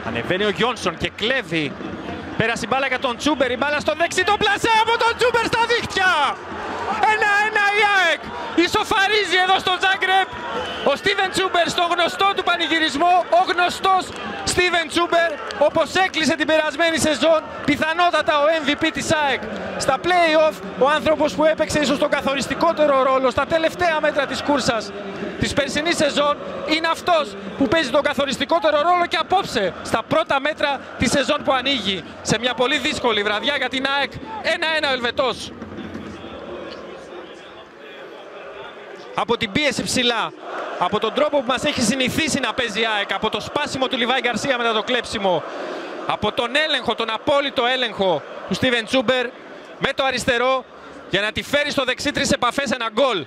Ανεβαίνει ο Γιόνσον και κλέβει. Πέρασε η μπάλα για τον Τσούμπερ, η μπάλα στο δεξί, το πλασέ από τον Τσούμπερ στα δίχτυα! 1-1 η ΑΕΚ, ισοφαρίζει εδώ στο Ζάγκρεπ. Ο Στίβεν Τσούμπερ στο γνωστό του πανηγυρισμό, ο γνωστός Στίβεν Τσούμπερ, όπως έκλεισε την περασμένη σεζόν, πιθανότατα ο MVP της ΑΕΚ. Στα play-off, ο άνθρωπος που έπαιξε ίσως τον καθοριστικότερο ρόλο στα τελευταία μέτρα της κούρσας της περσινής σεζόν, είναι αυτός που παίζει τον καθοριστικότερο ρόλο και απόψε στα πρώτα μέτρα της σεζόν που ανοίγει. Σε μια πολύ δύσκολη βραδιά για την ΑΕΚ, 1-1 ο Ελβετός. Από την πίεση ψηλά, από τον τρόπο που μας έχει συνηθίσει να παίζει η ΑΕΚ, από το σπάσιμο του Λιβάη Γκαρσία μετά το κλέψιμο, από τον έλεγχο, τον απόλυτο έλεγχο του Στίβεν Τσούμπερ, με το αριστερό για να τη φέρει στο δεξί 3 επαφές, ένα γκολ.